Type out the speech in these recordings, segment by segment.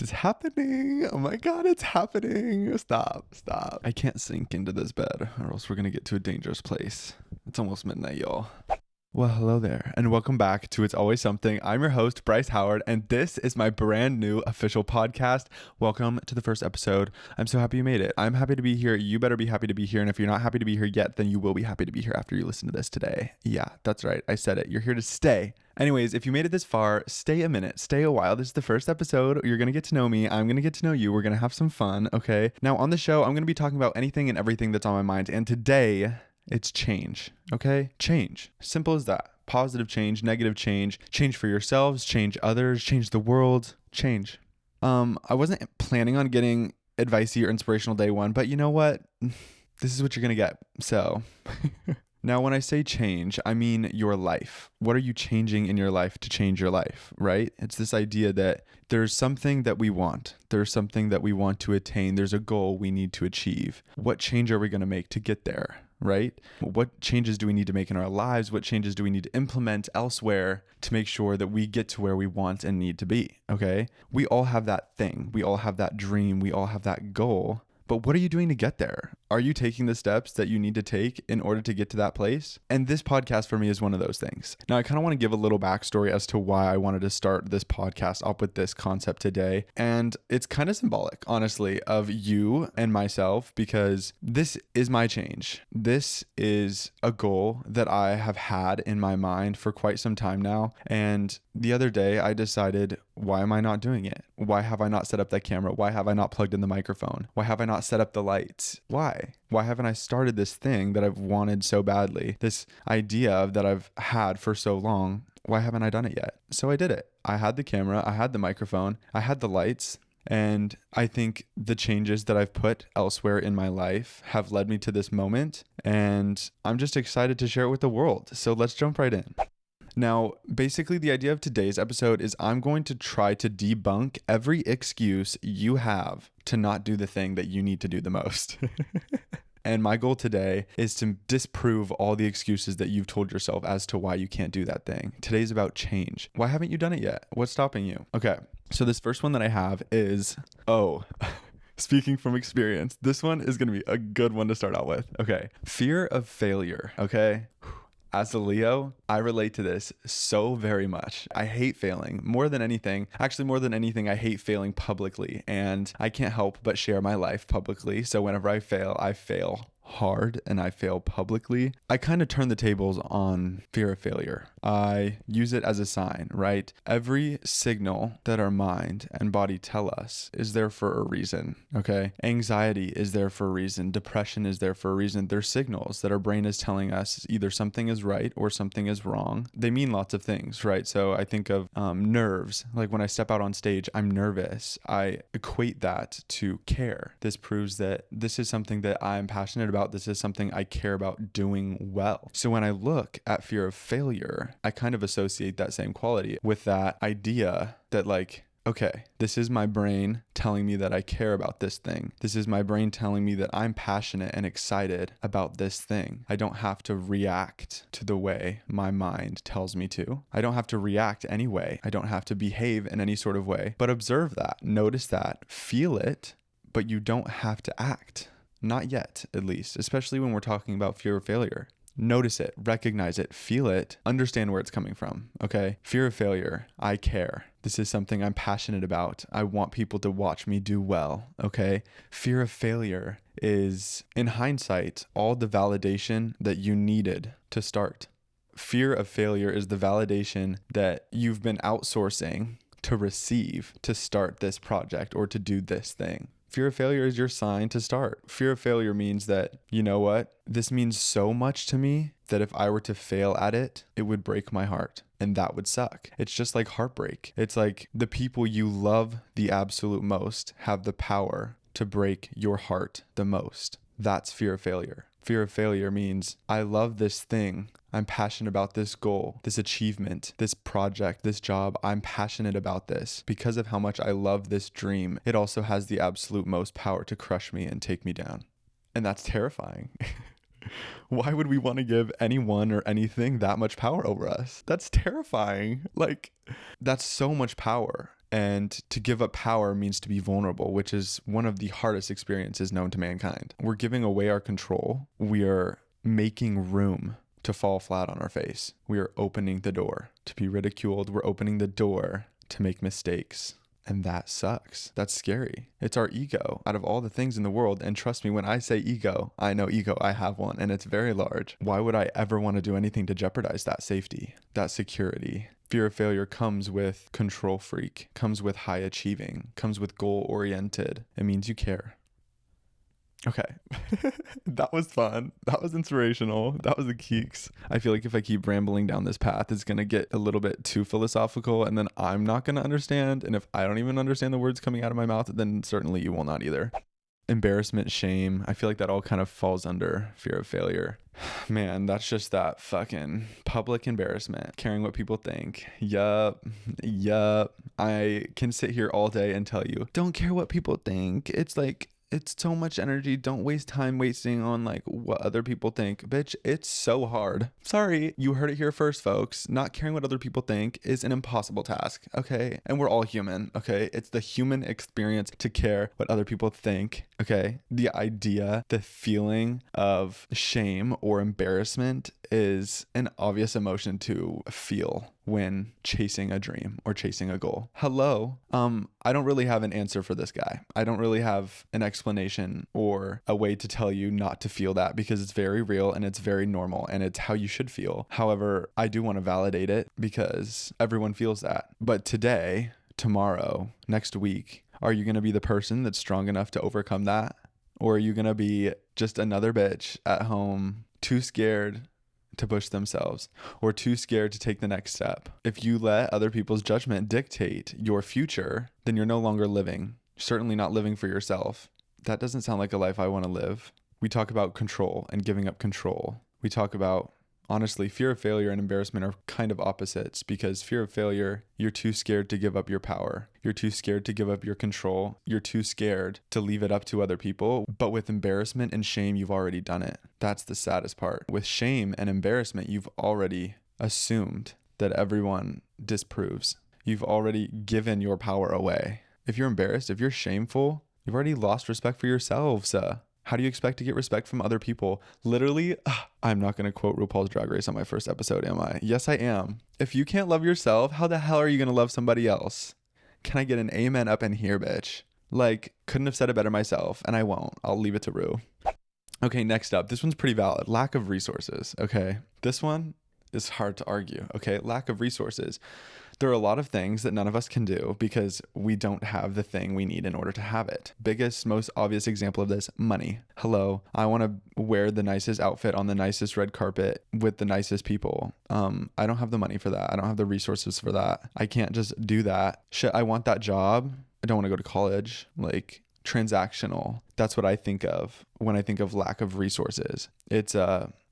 It's happening. Oh my God, it's happening. Stop. I can't sink into this bed or else we're going to get to a dangerous place. It's almost midnight, y'all. Well, hello there, and welcome back to It's Always Something. I'm your host, Bryce Howard, and this is my brand new official podcast. Welcome to the first episode. I'm so happy you made it. I'm happy to be here. You better be happy to be here, and if you're not happy to be here yet, then you will be happy to be here after you listen to this today. Yeah, that's right. I said it. You're here to stay. Anyways, if you made it this far, stay a minute, stay a while. This is the first episode. You're going to get to know me. I'm going to get to know you. We're going to have some fun, okay? Now, on the show, I'm going to be talking about anything and everything that's on my mind, and today, it's change, okay? Change. Simple as that. Positive change, negative change, change for yourselves, change others, change the world, change. I wasn't planning on getting advicey or inspirational day one, but you know what? This is what you're going to get. So now when I say change, I mean your life. What are you changing in your life to change your life, right? It's this idea that there's something that we want. There's something that we want to attain. There's a goal we need to achieve. What change are we going to make to get there? Right? What changes do we need to make in our lives? What changes do we need to implement elsewhere to make sure that we get to where we want and need to be? Okay. We all have that thing. We all have that dream. We all have that goal. But what are you doing to get there? Are you taking the steps that you need to take in order to get to that place? And this podcast for me is one of those things. Now, I kind of want to give a little backstory as to why I wanted to start this podcast up with this concept today. And it's kind of symbolic, honestly, of you and myself, because this is my change. This is a goal that I have had in my mind for quite some time now. And the other day I decided, why am I not doing it? Why have I not set up that camera? Why have I not plugged in the microphone? Why have I not set up the lights? Why? Why haven't I started this thing that I've wanted so badly? This idea that I've had for so long. Why haven't I done it yet? So I did it. I had the camera, I had the microphone, I had the lights. And I think the changes that I've put elsewhere in my life have led me to this moment. And I'm just excited to share it with the world. So let's jump right in. Now, basically, the idea of today's episode is I'm going to try to debunk every excuse you have to not do the thing that you need to do the most. And my goal today is to disprove all the excuses that you've told yourself as to why you can't do that thing. Today's about change. Why haven't you done it yet? What's stopping you? Okay, so this first one that I have is, speaking from experience, this one is going to be a good one to start out with. Okay, fear of failure, okay? As a Leo, I relate to this so very much. I hate failing more than anything. Actually, more than anything, I hate failing publicly. And I can't help but share my life publicly. So whenever I fail hard and I fail publicly. I kind of turn the tables on fear of failure. I use it as a sign, right? Every signal that our mind and body tell us is there for a reason, okay? Anxiety is there for a reason. Depression is there for a reason. They're signals that our brain is telling us either something is right or something is wrong. They mean lots of things, right? So I think of nerves. Like when I step out on stage, I'm nervous. I equate that to care. This proves that this is something that I'm passionate about. This is something I care about doing well. So when I look at fear of failure, I kind of associate that same quality with that idea that like, okay, this is my brain telling me that I care about this thing. This is my brain telling me that I'm passionate and excited about this thing. I don't have to react to the way my mind tells me to. I don't have to react anyway. I don't have to behave in any sort of way. But observe that, notice that, feel it, but you don't have to act. Not yet, at least, especially when we're talking about fear of failure. Notice it, recognize it, feel it, understand where it's coming from, okay? Fear of failure, I care. This is something I'm passionate about. I want people to watch me do well, okay? Fear of failure is, in hindsight, all the validation that you needed to start. Fear of failure is the validation that you've been outsourcing to receive to start this project or to do this thing. Fear of failure is your sign to start. Fear of failure means that, you know what? This means so much to me that if I were to fail at it, it would break my heart. And that would suck. It's just like heartbreak. It's like the people you love the absolute most have the power to break your heart the most. That's fear of failure. Fear of failure means I love this thing. I'm passionate about this goal, this achievement, this project, this job. I'm passionate about this because of how much I love this dream. It also has the absolute most power to crush me and take me down. And that's terrifying. Why would we want to give anyone or anything that much power over us? That's terrifying. Like, that's so much power. And to give up power means to be vulnerable, which is one of the hardest experiences known to mankind. We're giving away our control. We are making room to fall flat on our face. We are opening the door to be ridiculed. We're opening the door to make mistakes. And that sucks. That's scary. It's our ego out of all the things in the world. And trust me, when I say ego, I know ego. I have one and it's very large. Why would I ever want to do anything to jeopardize that safety, that security? Fear of failure comes with control freak, comes with high achieving, comes with goal oriented. It means you care. Okay. That was fun. That was inspirational. That was the keeks. I feel like if I keep rambling down this path, it's going to get a little bit too philosophical and then I'm not going to understand. And if I don't even understand the words coming out of my mouth, then certainly you will not either. Embarrassment, shame. I feel like that all kind of falls under fear of failure. Man, that's just that fucking public embarrassment, caring what people think. Yup. I can sit here all day and tell you, don't care what people think. It's so much energy. Don't waste time wasting on like what other people think. Bitch, it's so hard. Sorry, you heard it here first, folks. Not caring what other people think is an impossible task, okay? And we're all human, okay? It's the human experience to care what other people think, okay? The idea, the feeling of shame or embarrassment is an obvious emotion to feel when chasing a dream or chasing a goal. Hello. I don't really have an answer for this guy. I don't really have an explanation or a way to tell you not to feel that because it's very real and it's very normal and it's how you should feel. However, I do want to validate it because everyone feels that. But today, tomorrow, next week, are you going to be the person that's strong enough to overcome that? Or are you going to be just another bitch at home, too scared to push themselves or too scared to take the next step? If you let other people's judgment dictate your future, then you're no longer living. You're certainly not living for yourself. That doesn't sound like a life I want to live. We talk about control and giving up control. We talk about, honestly, fear of failure and embarrassment are kind of opposites because fear of failure, you're too scared to give up your power. You're too scared to give up your control. You're too scared to leave it up to other people. But with embarrassment and shame, you've already done it. That's the saddest part. With shame and embarrassment, you've already assumed that everyone disapproves. You've already given your power away. If you're embarrassed, if you're shameful, you've already lost respect for yourselves. How do you expect to get respect from other people? Literally, I'm not going to quote RuPaul's Drag Race on my first episode, am I? Yes, I am. If you can't love yourself, how the hell are you going to love somebody else? Can I get an amen up in here, bitch? Like, couldn't have said it better myself, and I won't. I'll leave it to Ru. Okay, next up. This one's pretty valid. Lack of resources, okay? This one is hard to argue, okay? Lack of resources. There are a lot of things that none of us can do because we don't have the thing we need in order to have it. Biggest, most obvious example of this, money. Hello, I want to wear the nicest outfit on the nicest red carpet with the nicest people. I don't have the money for that. I don't have the resources for that. I can't just do that. Shit, I want that job. I don't want to go to college. Like, transactional. That's what I think of when I think of lack of resources. It's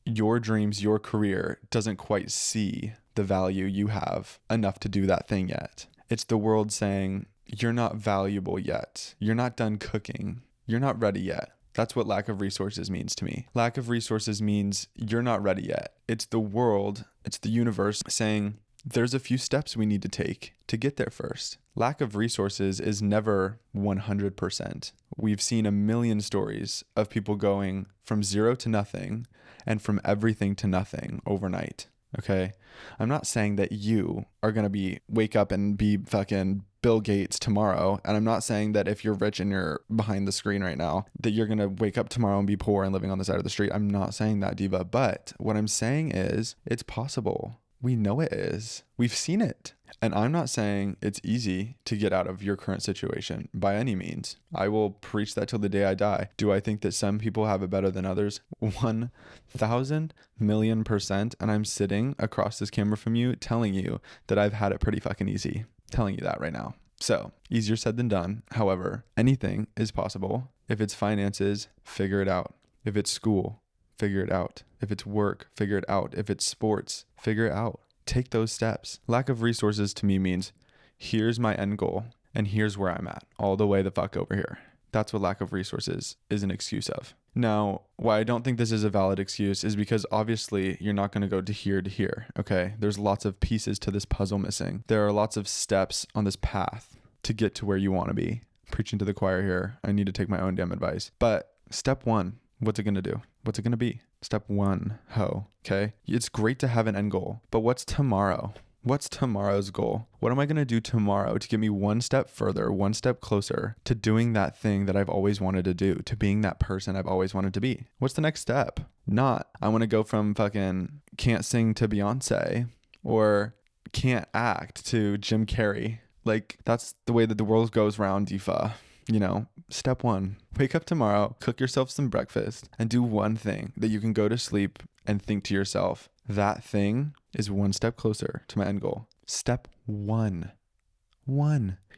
your dreams, your career doesn't quite see the value you have enough to do that thing yet. It's the world saying, you're not valuable yet. You're not done cooking. You're not ready yet. That's what lack of resources means to me. Lack of resources means you're not ready yet. It's the world, it's the universe saying, there's a few steps we need to take to get there first. Lack of resources is never 100%. We've seen a million stories of people going from zero to nothing and from everything to nothing overnight. Okay. I'm not saying that you are going to wake up and be fucking Bill Gates tomorrow. And I'm not saying that if you're rich and you're behind the screen right now, that you're going to wake up tomorrow and be poor and living on the side of the street. I'm not saying that, Diva. But what I'm saying is it's possible. We know it is. We've seen it. And I'm not saying it's easy to get out of your current situation by any means. I will preach that till the day I die. Do I think that some people have it better than others? 1,000,000,000%. And I'm sitting across this camera from you telling you that I've had it pretty fucking easy. Telling you that right now. So easier said than done. However, anything is possible. If it's finances, figure it out. If it's school, figure it out. If it's work, figure it out. If it's sports, figure it out. Take those steps. Lack of resources to me means here's my end goal and here's where I'm at all the way the fuck over here. That's what lack of resources is an excuse of. Now, why I don't think this is a valid excuse is because obviously you're not going to go to here, okay? There's lots of pieces to this puzzle missing. There are lots of steps on this path to get to where you want to be. Preaching to the choir here. I need to take my own damn advice. But step one, what's it going to do? What's it going to be? Step one, okay? It's great to have an end goal, but what's tomorrow? What's tomorrow's goal? What am I going to do tomorrow to get me one step further, one step closer to doing that thing that I've always wanted to do, to being that person I've always wanted to be? What's the next step? Not, I want to go from fucking can't sing to Beyonce or can't act to Jim Carrey. Like, that's the way that the world goes round, Difa. You know, step one, wake up tomorrow, cook yourself some breakfast, and do one thing that you can go to sleep and think to yourself, that thing is one step closer to my end goal. Step one.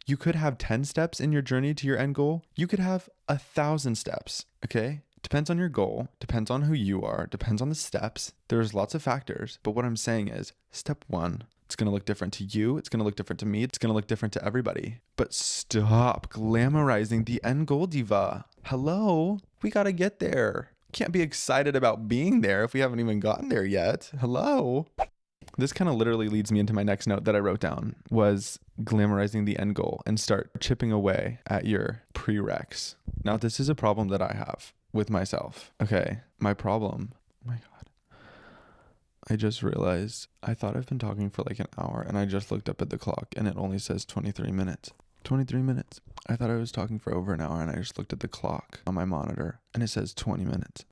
You could have 10 steps in your journey to your end goal. You could have 1,000 steps, okay? Depends on your goal, depends on who you are, depends on the steps. There's lots of factors, but what I'm saying is step one. It's going to look different to you. It's going to look different to me. It's going to look different to everybody. But stop glamorizing the end goal, Diva. Hello? We got to get there. Can't be excited about being there if we haven't even gotten there yet. Hello? This kind of literally leads me into my next note that I wrote down was glamorizing the end goal and start chipping away at your prereqs. Now, this is a problem that I have with myself. Okay, my problem. Oh my God. I just realized I thought I've been talking for like an hour and I just looked up at the clock and it only says 23 minutes. 23 minutes. I thought I was talking for over an hour and I just looked at the clock on my monitor and it says 20 minutes.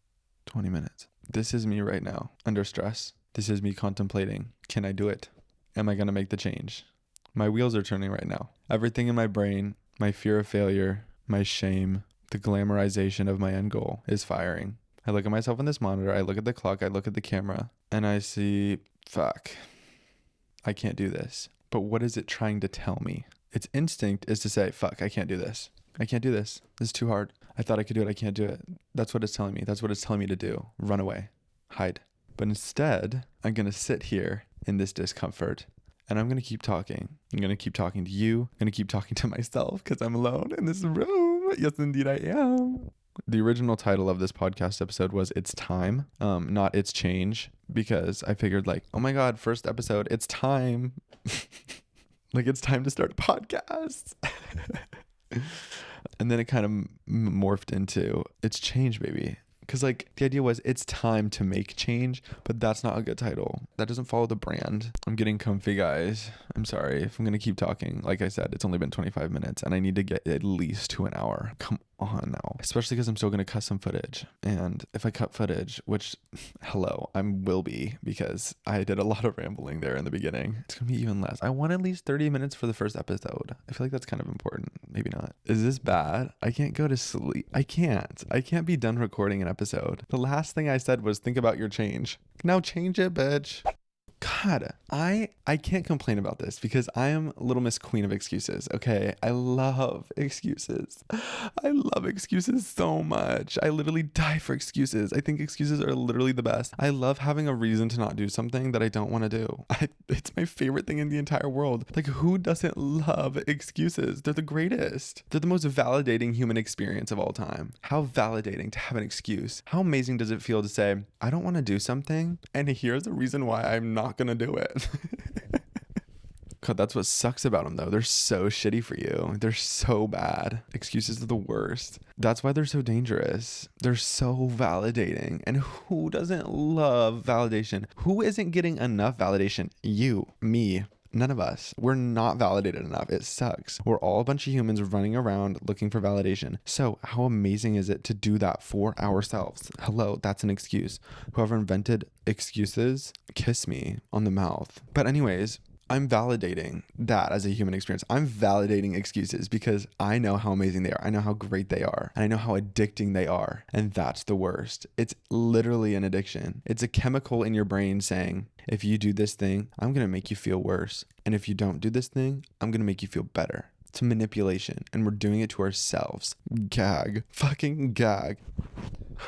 20 minutes. This is me right now under stress. This is me contemplating. Can I do it? Am I going to make the change? My wheels are turning right now. Everything in my brain, my fear of failure, my shame, the glamorization of my end goal is firing. I look at myself on this monitor, I look at the clock, I look at the camera, and I see, fuck, I can't do this. But what is it trying to tell me? Its instinct is to say, fuck, I can't do this. I can't do this. This is too hard. I thought I could do it. I can't do it. That's what it's telling me. That's what it's telling me to do. Run away. Hide. But instead, I'm going to sit here in this discomfort and I'm going to keep talking. I'm going to keep talking to you. I'm going to keep talking to myself because I'm alone in this room. Yes, indeed I am. The original title of this podcast episode was It's Time, not It's Change, because I figured like, oh my God, first episode, it's time. Like it's time to start a podcast. And then it kind of morphed into It's Change, baby. Because like the idea was it's time to make change, but that's not a good title. That doesn't follow the brand. I'm getting comfy, guys. I'm sorry if I'm going to keep talking. Like I said, it's only been 25 minutes and I need to get at least to an hour. Come on now. Especially because I'm still going to cut some footage. And if I cut footage, which, hello, I will be because I did a lot of rambling there in the beginning. It's going to be even less. I want at least 30 minutes for the first episode. I feel like that's kind of important. Maybe not. Is this bad? I can't go to sleep. I can't be done recording an episode. The last thing I said was think about your change. Now change it, bitch. God, I can't complain about this because I am Little Miss Queen of excuses, okay? I love excuses. I love excuses so much. I literally die for excuses. I think excuses are literally the best. I love having a reason to not do something that I don't want to do. It's my favorite thing in the entire world. Like, who doesn't love excuses? They're the greatest. They're the most validating human experience of all time. How validating to have an excuse. How amazing does it feel to say, I don't want to do something, and here's a reason why I'm not gonna do it. God, that's what sucks about them though. They're so shitty for you. They're so bad. Excuses are the worst. That's why they're so dangerous. They're so validating. And who doesn't love validation? Who isn't getting enough validation? You, me, none of us. We're not validated enough. It sucks. We're all a bunch of humans running around looking for validation. So how amazing is it to do that for ourselves? Hello, that's an excuse. Whoever invented excuses, kiss me on the mouth. But anyways, I'm validating that as a human experience. I'm validating excuses because I know how amazing they are. I know how great they are. And I know how addicting they are. And that's the worst. It's literally an addiction. It's a chemical in your brain saying, if you do this thing, I'm going to make you feel worse. And if you don't do this thing, I'm going to make you feel better. It's manipulation. And we're doing it to ourselves. Gag. Fucking gag.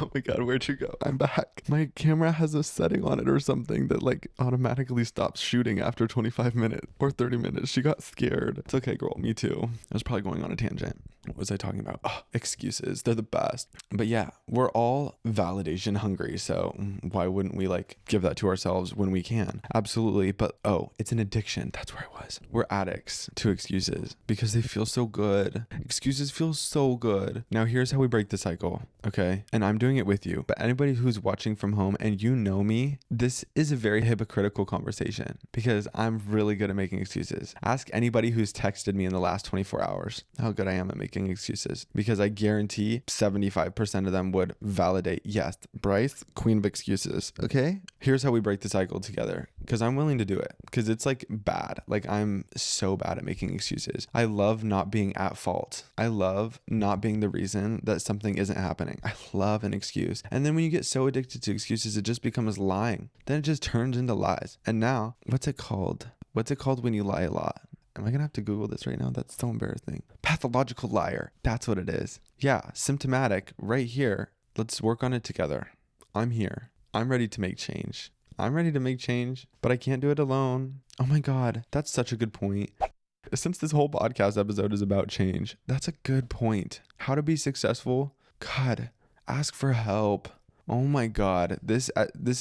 Oh my God, where'd you go? I'm back. My camera has a setting on it or something that like automatically stops shooting after 25 minutes or 30 minutes. She got scared. It's okay, girl. Me too. I was probably going on a tangent. What was I talking about? Oh, excuses. They're the best. But yeah, we're all validation hungry. So why wouldn't we like give that to ourselves when we can? Absolutely. But it's an addiction. That's where I was. We're addicts to excuses because they feel so good. Excuses feel so good. Now here's how we break the cycle. Okay. And I'm doing it with you. But anybody who's watching from home and you know me, this is a very hypocritical conversation because I'm really good at making excuses. Ask anybody who's texted me in the last 24 hours how good I am at making excuses, because I guarantee 75% of them would validate, yes, Bryce, queen of excuses. Okay. Here's how we break the cycle together, because I'm willing to do it, because it's like bad. Like I'm so bad at making excuses. I love not being at fault. I love not being the reason that something isn't happening. I love an excuse. And then when you get so addicted to excuses, it just becomes lying. Then it just turns into lies. And now, what's it called? What's it called when you lie a lot? Am I going to have to Google this right now? That's so embarrassing. Pathological liar. That's what it is. Yeah, symptomatic right here. Let's work on it together. I'm here. I'm ready to make change. I'm ready to make change, but I can't do it alone. Oh my God, that's such a good point. Since this whole podcast episode is about change, that's a good point. How to be successful? God, ask for help. Oh my God, this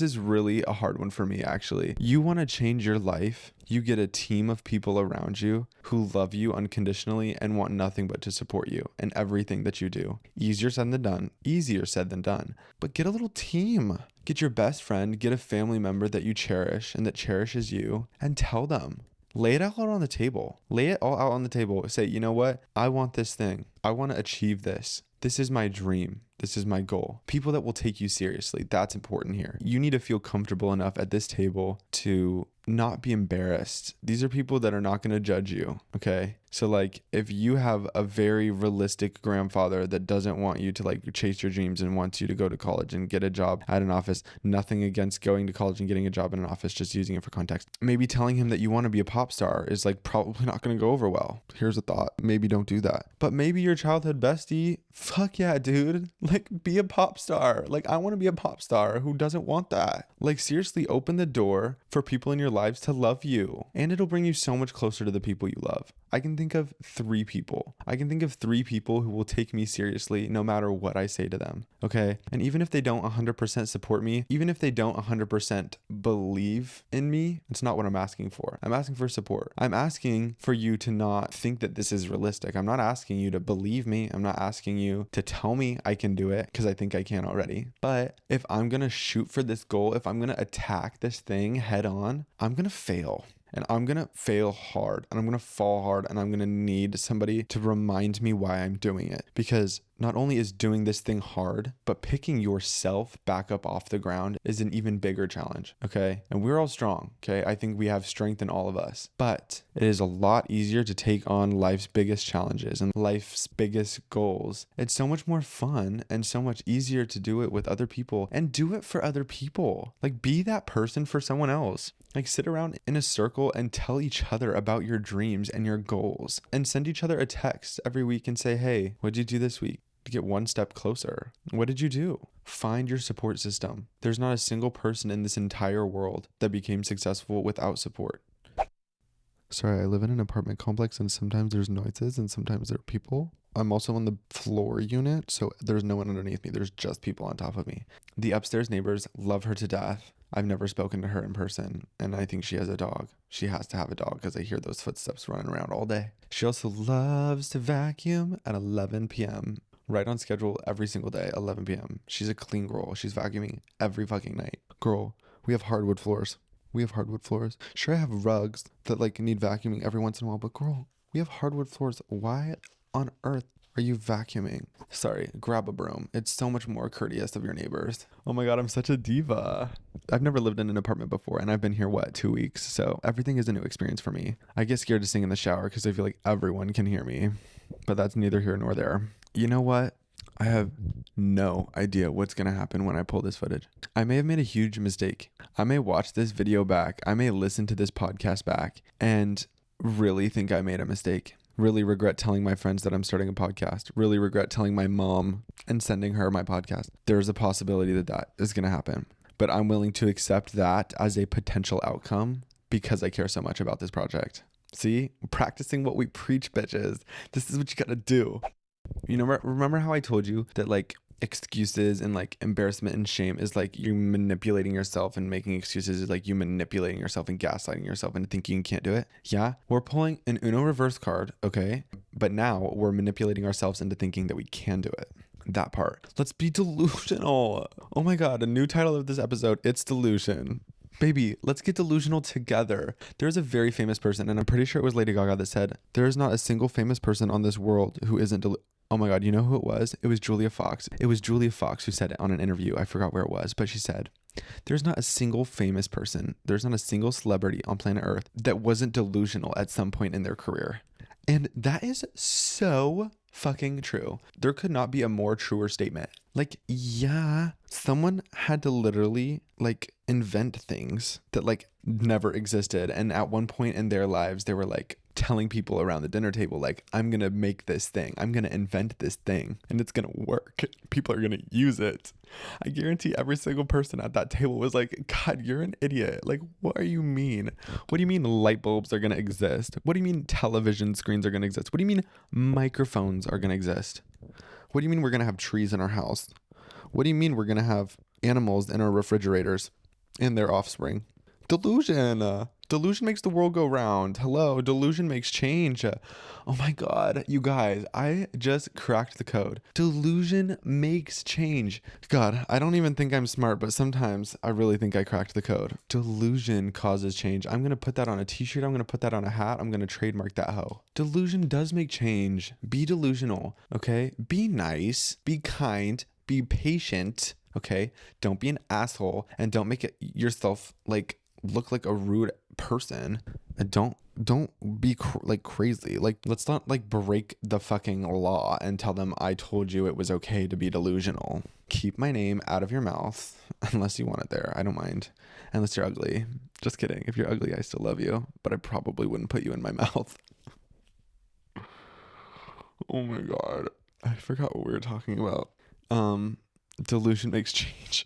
is really a hard one for me, actually. You want to change your life? You get a team of people around you who love you unconditionally and want nothing but to support you in everything that you do. Easier said than done. Easier said than done. But get a little team. Get your best friend, get a family member that you cherish and that cherishes you, and tell them. Lay it all out on the table. Lay it all out on the table. Say, you know what? I want this thing. I want to achieve this. This is my dream. This is my goal. People that will take you seriously. That's important here. You need to feel comfortable enough at this table to not be embarrassed. These are people that are not going to judge you. Okay. So like if you have a very realistic grandfather that doesn't want you to like chase your dreams and wants you to go to college and get a job at an office, nothing against going to college and getting a job in an office, just using it for context. Maybe telling him that you want to be a pop star is like probably not going to go over well. Here's a thought. Maybe don't do that. But maybe your childhood bestie, fuck yeah, dude. Like be a pop star. Like I want to be a pop star. Who doesn't want that? Like seriously, open the door for people in your lives to love you. And it'll bring you so much closer to the people you love. I can think of 3 people. I can think of 3 people who will take me seriously no matter what I say to them. Okay. And even if they don't 100% support me, even if they don't 100% believe in me, it's not what I'm asking for. I'm asking for support. I'm asking for you to not think that this is realistic. I'm not asking you to believe me. I'm not asking you to tell me I can do it because I think I can already. But if I'm going to shoot for this goal, if I'm going to attack this thing head on, I'm going to fail. And I'm going to fail hard and I'm going to fall hard and I'm going to need somebody to remind me why I'm doing it. Because not only is doing this thing hard, but picking yourself back up off the ground is an even bigger challenge. Okay. And we're all strong. Okay. I think we have strength in all of us, but it is a lot easier to take on life's biggest challenges and life's biggest goals. It's so much more fun and so much easier to do it with other people and do it for other people. Like be that person for someone else. Like sit around in a circle and tell each other about your dreams and your goals and send each other a text every week and say, hey, what'd you do this week? To get one step closer. What did you do? Find your support system. There's not a single person in this entire world that became successful without support. Sorry, I live in an apartment complex and sometimes there's noises and sometimes there are people. I'm also on the floor unit, so there's no one underneath me. There's just people on top of me. The upstairs neighbors love her to death. I've never spoken to her in person, and I think she has a dog. She has to have a dog because I hear those footsteps running around all day. She also loves to vacuum at 11 p.m. Right on schedule every single day, 11 p.m. She's a clean girl. She's vacuuming every fucking night. Girl, we have hardwood floors. Sure, I have rugs that like need vacuuming every once in a while, but girl, we have hardwood floors. Why on earth are you vacuuming? Sorry, grab a broom. It's so much more courteous of your neighbors. Oh my God, I'm such a diva. I've never lived in an apartment before and I've been here, 2 weeks? So everything is a new experience for me. I get scared to sing in the shower because I feel like everyone can hear me, but that's neither here nor there. You know what? I have no idea what's going to happen when I pull this footage. I may have made a huge mistake. I may watch this video back. I may listen to this podcast back and really think I made a mistake. Really regret telling my friends that I'm starting a podcast. Really regret telling my mom and sending her my podcast. There's a possibility that that is going to happen. But I'm willing to accept that as a potential outcome because I care so much about this project. See? Practicing what we preach, bitches. This is what you got to do. You know, remember how I told you that like excuses and like embarrassment and shame is like you manipulating yourself, and making excuses is like you manipulating yourself and gaslighting yourself into thinking you can't do it? Yeah, we're pulling an Uno reverse card, okay? But now we're manipulating ourselves into thinking that we can do it. That part. Let's be delusional. Oh my God, a new title of this episode, it's delusion. Baby, let's get delusional together. There's a very famous person, and I'm pretty sure it was Lady Gaga, that said, there is not a single famous person on this world who isn't Oh my God, you know who it was? It was Julia Fox. It was Julia Fox who said it on an interview. I forgot where it was, but she said, there's not a single famous person, there's not a single celebrity on planet Earth that wasn't delusional at some point in their career. And that is so fucking true. There could not be a more truer statement. Like, yeah, someone had to literally like invent things that like never existed. And at one point in their lives, they were like telling people around the dinner table, like, I'm going to make this thing. I'm going to invent this thing and it's going to work. People are going to use it. I guarantee every single person at that table was like, God, you're an idiot. Like, what do you mean? What do you mean light bulbs are going to exist? What do you mean television screens are going to exist? What do you mean microphones are going to exist? What do you mean we're going to have trees in our house? What do you mean we're going to have animals in our refrigerators and their offspring? Delusion. Delusion makes the world go round. Hello, delusion makes change. Oh my God, you guys, I just cracked the code. Delusion makes change. God, I don't even think I'm smart, but sometimes I really think I cracked the code. Delusion causes change. I'm going to put that on a t-shirt. I'm going to put that on a hat. I'm going to trademark that hoe. Delusion does make change. Be delusional, okay? Be nice, be kind, be patient, okay? Don't be an asshole, and don't make it yourself like look like a rude person. And don't be like crazy. Like, let's not like break the fucking law and tell them I told you it was okay to be delusional. Keep my name out of your mouth unless you want it there. I don't mind. Unless you're ugly. Just kidding. If you're ugly, I still love you, but I probably wouldn't put you in my mouth. Oh my God, I forgot what we were talking about. Delusion makes change.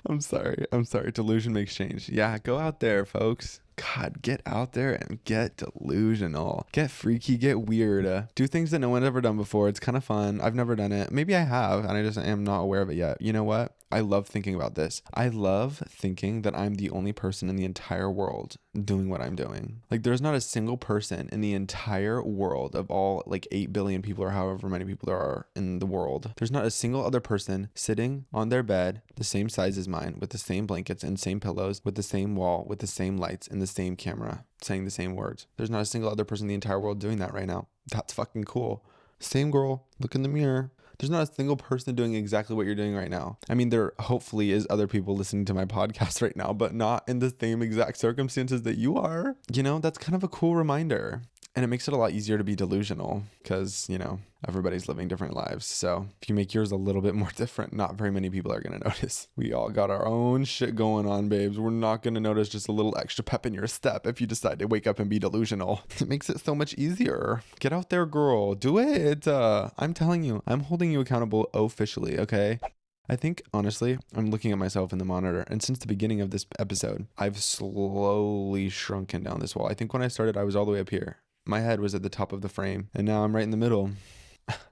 I'm sorry. Delusion makes change. Yeah, go out there, folks. God, get out there and get delusional. Get freaky, get weird. Do things that no one's ever done before. It's kind of fun. I've never done it. Maybe I have, and I just am not aware of it yet. You know what? I love thinking about this. I love thinking that I'm the only person in the entire world doing what I'm doing. Like, there's not a single person in the entire world of all like 8 billion people or however many people there are in the world. There's not a single other person sitting on their bed the same size as mine, with the same blankets and same pillows, with the same wall, with the same lights and the same camera, saying the same words. There's not a single other person in the entire world doing that right now. That's fucking cool. Same girl, look in the mirror. There's not a single person doing exactly what you're doing right now. I mean, there hopefully is other people listening to my podcast right now, but not in the same exact circumstances that you are. You know, that's kind of a cool reminder. And it makes it a lot easier to be delusional because, you know, everybody's living different lives. So if you make yours a little bit more different, not very many people are going to notice. We all got our own shit going on, babes. We're not going to notice just a little extra pep in your step if you decide to wake up and be delusional. It makes it so much easier. Get out there, girl. Do it. I'm telling you, I'm holding you accountable officially, okay? I think, honestly, I'm looking at myself in the monitor, and since the beginning of this episode, I've slowly shrunken down this wall. I think when I started, I was all the way up here. My head was at the top of the frame, and now I'm right in the middle.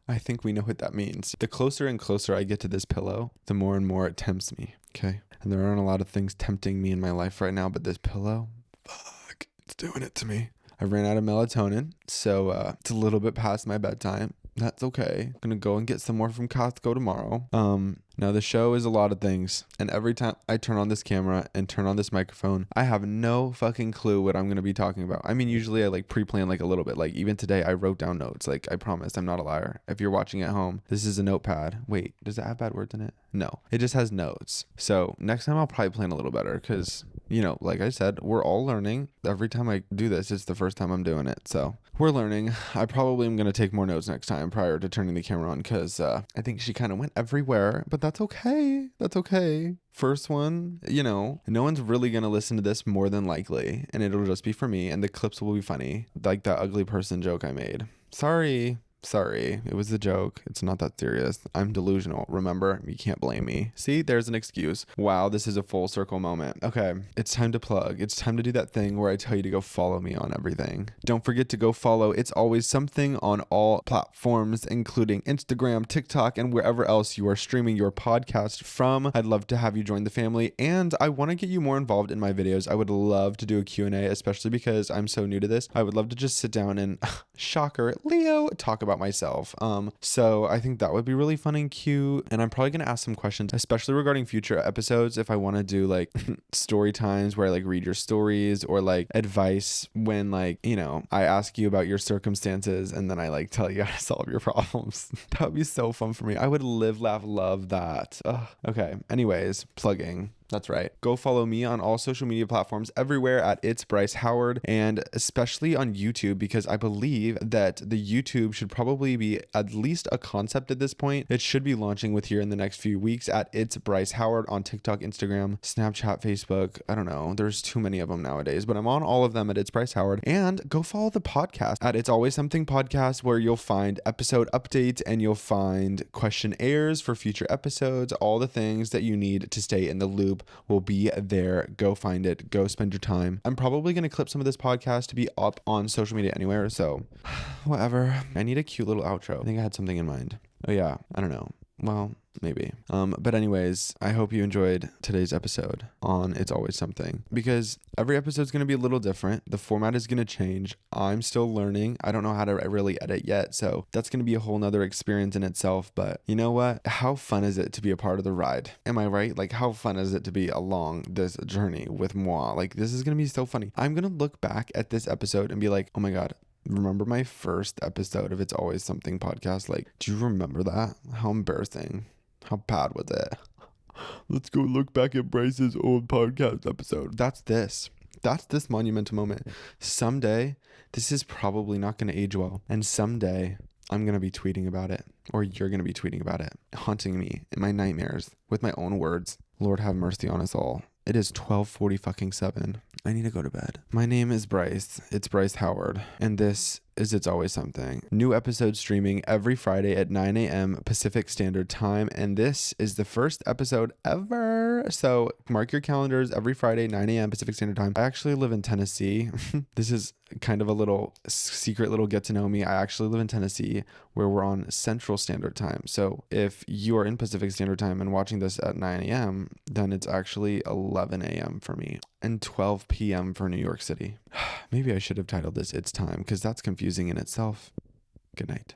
I think we know what that means. The closer and closer I get to this pillow, the more and more it tempts me, okay? And there aren't a lot of things tempting me in my life right now, but this pillow, fuck, it's doing it to me. I ran out of melatonin, so it's a little bit past my bedtime. That's okay. I'm gonna go and get some more from Costco tomorrow. Now the show is a lot of things, and every time I turn on this camera and turn on this microphone, I have no fucking clue what I'm gonna be talking about. I mean, usually I like pre-plan like a little bit. Like even today, I wrote down notes. Like, I promise, I'm not a liar. If you're watching at home, this is a notepad. Wait, does it have bad words in it? No, it just has notes. So next time I'll probably plan a little better because, you know, like I said, we're all learning. Every time I do this, it's the first time I'm doing it. So we're learning. I probably am going to take more notes next time prior to turning the camera on because I think she kind of went everywhere, but that's okay. That's okay. First one, you know, no one's really going to listen to this more than likely, and it'll just be for me, and the clips will be funny. Like that ugly person joke I made. Sorry. Sorry, it was a joke. It's not that serious. I'm delusional. Remember, you can't blame me. See, there's an excuse. Wow, this is a full circle moment. Okay, it's time to plug. It's time to do that thing where I tell you to go follow me on everything. Don't forget to go follow It's Always Something on all platforms, including Instagram, TikTok, and wherever else you are streaming your podcast from. I'd love to have you join the family, and I want to get you more involved in my videos. I would love to do a Q&A, especially because I'm so new to this. I would love to just sit down and, shocker, Leo, talk about myself. So I think that would be really fun and cute, and I'm probably gonna ask some questions, especially regarding future episodes, if I want to do like story times where I like read your stories, or like advice when, like, you know, I ask you about your circumstances and then I like tell you how to solve your problems. That would be so fun for me. I would live, laugh, love that. Ugh. Okay, anyways, plugging. That's right. Go follow me on all social media platforms everywhere at It's Bryce Howard, and especially on YouTube, because I believe that the YouTube should probably be at least a concept at this point. It should be launching with here in the next few weeks at It's Bryce Howard on TikTok, Instagram, Snapchat, Facebook. I don't know. There's too many of them nowadays, but I'm on all of them at It's Bryce Howard. And go follow the podcast at It's Always Something Podcast, where you'll find episode updates and you'll find questionnaires for future episodes. All the things that you need to stay in the loop will be there. Go find it. Go spend your time. I'm probably going to clip some of this podcast to be up on social media anywhere. So whatever. I need a cute little outro. I think I had something in mind. Oh yeah. I don't know. Well, maybe. But anyways, I hope you enjoyed today's episode on It's Always Something, because every episode is going to be a little different. The format is going to change. I'm still learning. I don't know how to really edit yet, so that's going to be a whole nother experience in itself. But you know what? How fun is it to be a part of the ride? Am I right? Like, how fun is it to be along this journey with moi? Like, this is going to be so funny. I'm going to look back at this episode and be like, oh my God, remember my first episode of It's Always Something podcast? Like, do you remember that? How embarrassing. How bad was it? Let's go look back at Bryce's old podcast episode. That's this monumental moment. Someday, this is probably not going to age well. And someday, I'm going to be tweeting about it. Or you're going to be tweeting about it. Haunting me in my nightmares with my own words. Lord have mercy on us all. It is 12:47. I need to go to bed. My name is Bryce. It's Bryce Howard. And this is It's Always Something. New episode streaming every Friday at 9 a.m. Pacific Standard Time. And this is the first episode ever. So mark your calendars, every Friday, 9 a.m. Pacific Standard Time. I actually live in Tennessee. This is kind of a little secret little get to know me. I actually live in Tennessee, where we're on Central Standard Time. So if you are in Pacific Standard Time and watching this at 9 a.m., then it's actually 11 a.m. for me and 12 p.m. for New York City. Maybe I should have titled this It's Time, because that's confusing in itself. Good night.